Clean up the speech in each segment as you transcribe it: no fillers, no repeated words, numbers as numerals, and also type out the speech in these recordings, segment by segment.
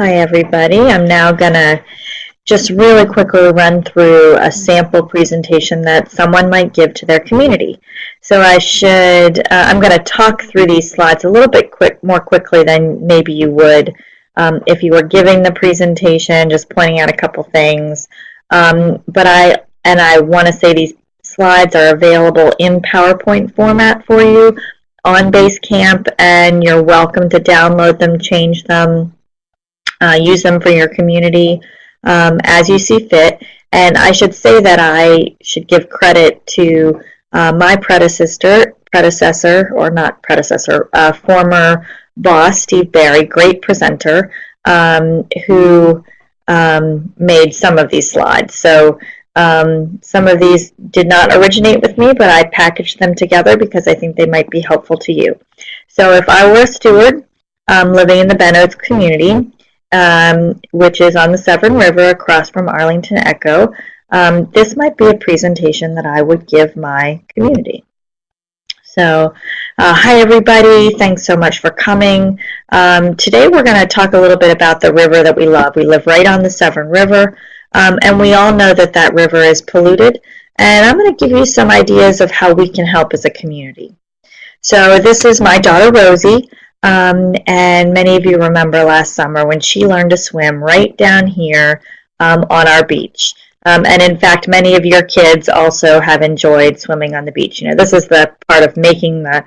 Hi, everybody. I'm now going to just really quickly run through a sample presentation that someone might give to their community. So I'm going to talk through these slides a little bit more quickly than maybe you would if you were giving the presentation, just pointing out a couple things. But I want to say these slides are available in PowerPoint format for you on Basecamp, and you're welcome to download them, change them, use them for your community as you see fit. And I should say that I should give credit to my former boss, Steve Barry, great presenter, who made some of these slides. So some of these did not originate with me, but I packaged them together because I think they might be helpful to you. So if I were a steward living in the Ben Oaks community, which is on the Severn River across from Arlington Echo, this might be a presentation that I would give my community. So, hi everybody, thanks so much for coming. Today we're going to talk a little bit about the river that we love. We live right on the Severn River, and we all know that that river is polluted, and I'm going to give you some ideas of how we can help as a community. So this is my daughter Rosie. And many of you remember last summer when she learned to swim right down here on our beach. And in fact, many of your kids also have enjoyed swimming on the beach. You know, this is the part of making the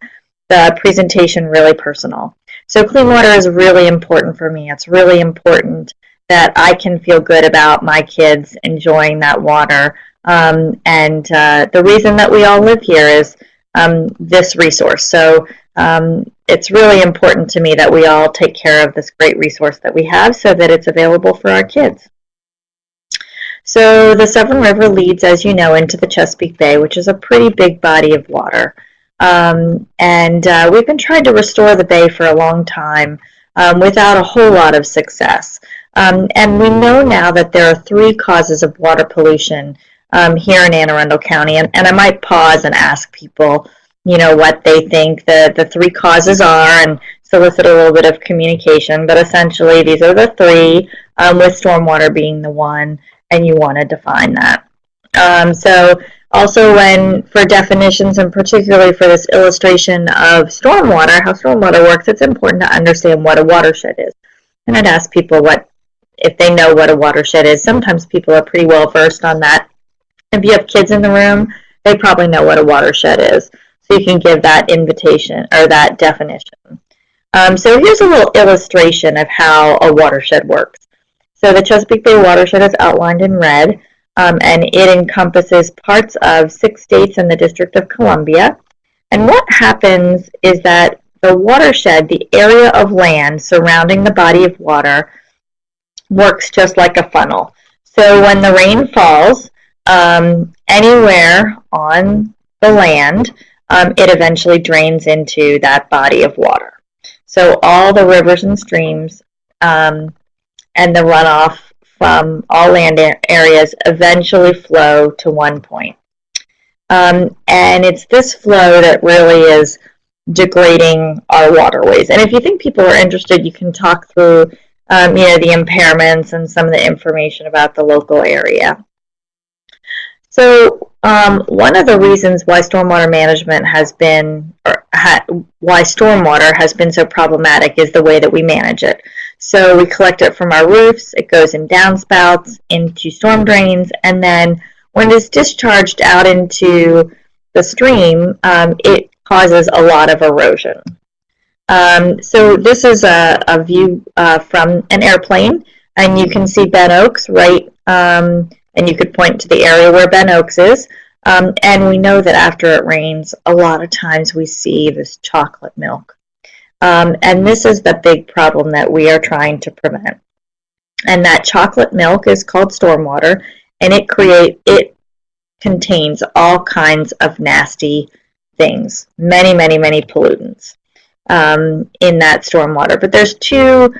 presentation really personal. So clean water is really important for me. It's really important that I can feel good about my kids enjoying that water. And the reason that we all live here is this resource. So it's really important to me that we all take care of this great resource that we have so that it's available for our kids. So the Severn River leads, as you know, into the Chesapeake Bay, which is a pretty big body of water. And we've been trying to restore the bay for a long time without a whole lot of success. And we know now that there are 3 causes of water pollution here in Anne Arundel County. And I might pause and ask people, you know, what they think the 3 causes are and solicit a little bit of communication. But essentially, these are the 3, with stormwater being the one, and you want to define that. So also for definitions, and particularly for this illustration of stormwater, how stormwater works, it's important to understand what a watershed is. And I'd ask people if they know what a watershed is. Sometimes people are pretty well versed on that. If you have kids in the room, they probably know what a watershed is. So you can give that invitation or that definition. So here's a little illustration of how a watershed works. So the Chesapeake Bay watershed is outlined in red, and it encompasses parts of 6 states and the District of Columbia. And what happens is that the watershed, the area of land surrounding the body of water, works just like a funnel. So when the rain falls anywhere on the land, it eventually drains into that body of water. So all the rivers and streams and the runoff from all land areas eventually flow to one point. And it's this flow that really is degrading our waterways. And if you think people are interested, you can talk through the impairments and some of the information about the local area. So one of the reasons why stormwater management why stormwater has been so problematic is the way that we manage it. So we collect it from our roofs, it goes in downspouts, into storm drains, and then when it's discharged out into the stream, it causes a lot of erosion. So this is a view from an airplane, and you can see Ben Oaks right, and you could point to the area where Ben Oaks is. And we know that after it rains, a lot of times we see this chocolate milk. And this is the big problem that we are trying to prevent. And that chocolate milk is called stormwater, and it contains all kinds of nasty things, many, many, many pollutants in that stormwater. But there's 2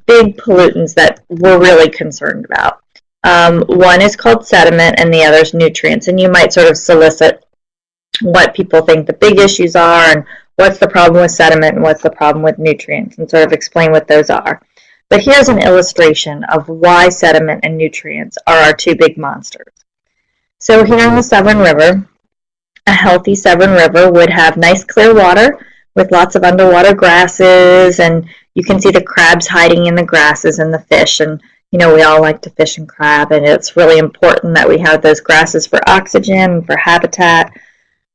big pollutants that we're really concerned about. One is called sediment and the other is nutrients. And you might sort of solicit what people think the big issues are and what's the problem with sediment and what's the problem with nutrients, and sort of explain what those are. But here's an illustration of why sediment and nutrients are our two big monsters. So here in the Severn River, a healthy Severn River would have nice clear water with lots of underwater grasses, and you can see the crabs hiding in the grasses and the fish. And you know, we all like to fish and crab, and it's really important that we have those grasses for oxygen, for habitat.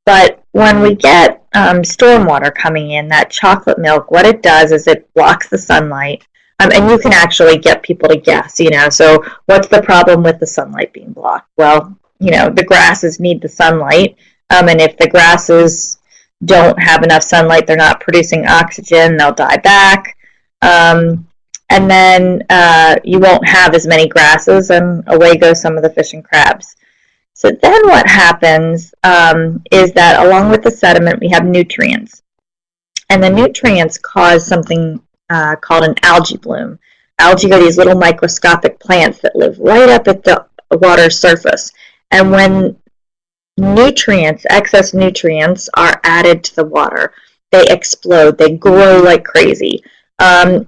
But when we get stormwater coming in, that chocolate milk, what it does is it blocks the sunlight. And you can actually get people to guess, you know, so what's the problem with the sunlight being blocked? Well, you know, the grasses need the sunlight. And if the grasses don't have enough sunlight, they're not producing oxygen, they'll die back. And then you won't have as many grasses, and away go some of the fish and crabs. So then what happens is that along with the sediment, we have nutrients. And the nutrients cause something called an algae bloom. Algae are these little microscopic plants that live right up at the water's surface. And when nutrients, excess nutrients, are added to the water, they explode, they grow like crazy. But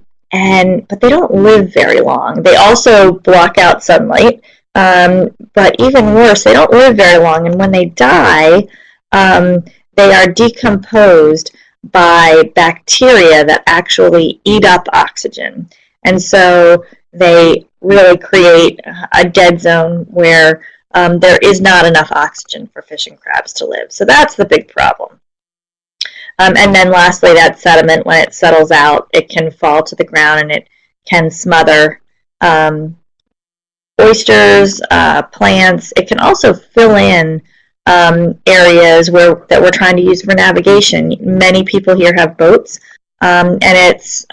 they don't live very long. They also block out sunlight, but even worse, they don't live very long. And when they die, they are decomposed by bacteria that actually eat up oxygen. And so they really create a dead zone where there is not enough oxygen for fish and crabs to live. So that's the big problem. And then lastly, that sediment, when it settles out, it can fall to the ground and it can smother oysters, plants. It can also fill in areas that we're trying to use for navigation. Many people here have boats, and it's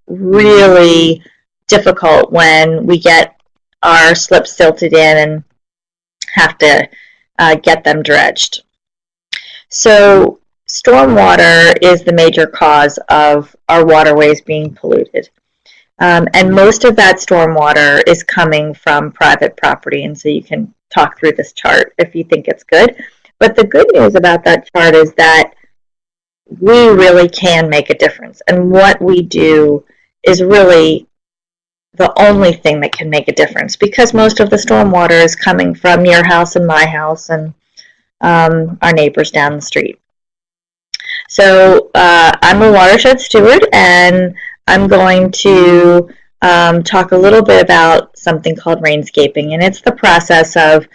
really difficult when we get our slips silted in and have to get them dredged. So stormwater is the major cause of our waterways being polluted. And most of that stormwater is coming from private property, and so you can talk through this chart if you think it's good. But the good news about that chart is that we really can make a difference, and what we do is really the only thing that can make a difference, because most of the stormwater is coming from your house and my house and our neighbors down the street. So I'm a watershed steward, and I'm going to talk a little bit about something called rainscaping, and it's the process of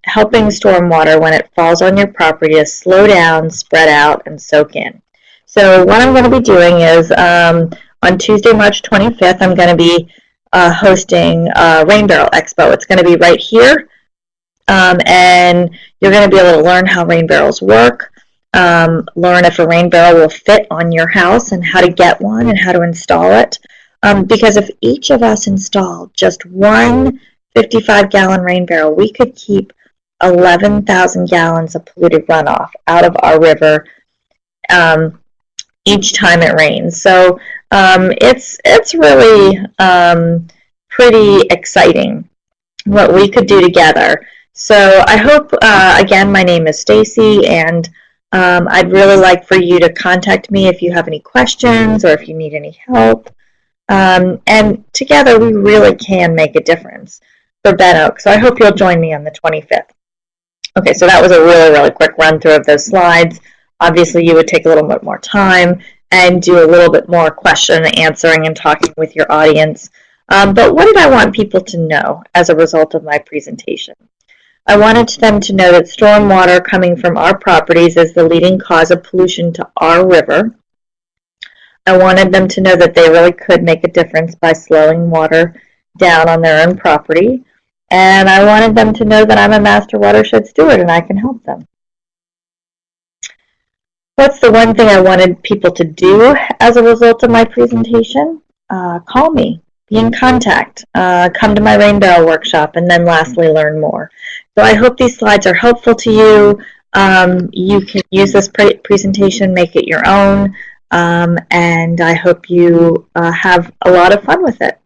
helping stormwater when it falls on your property to slow down, spread out, and soak in. So what I'm going to be doing is on Tuesday, March 25th, I'm going to be hosting a Rain Barrel Expo. It's going to be right here, and you're going to be able to learn how rain barrels work, learn if a rain barrel will fit on your house and how to get one and how to install it. Because if each of us installed just one 55-gallon rain barrel, we could keep 11,000 gallons of polluted runoff out of our river each time it rains. So it's really pretty exciting what we could do together. So I hope, again, my name is Stacy, and I'd really like for you to contact me if you have any questions or if you need any help. And together we really can make a difference for Ben Oak. So I hope you'll join me on the 25th. Okay, so that was a really, really quick run through of those slides. Obviously, you would take a little bit more time and do a little bit more question and answering and talking with your audience. But what did I want people to know as a result of my presentation? I wanted them to know that stormwater coming from our properties is the leading cause of pollution to our river. I wanted them to know that they really could make a difference by slowing water down on their own property. And I wanted them to know that I'm a master watershed steward and I can help them. What's the one thing I wanted people to do as a result of my presentation? Call me, be in contact, come to my rain barrel workshop, and then lastly, learn more. So I hope these slides are helpful to you. You can use this presentation, make it your own, and I hope you have a lot of fun with it.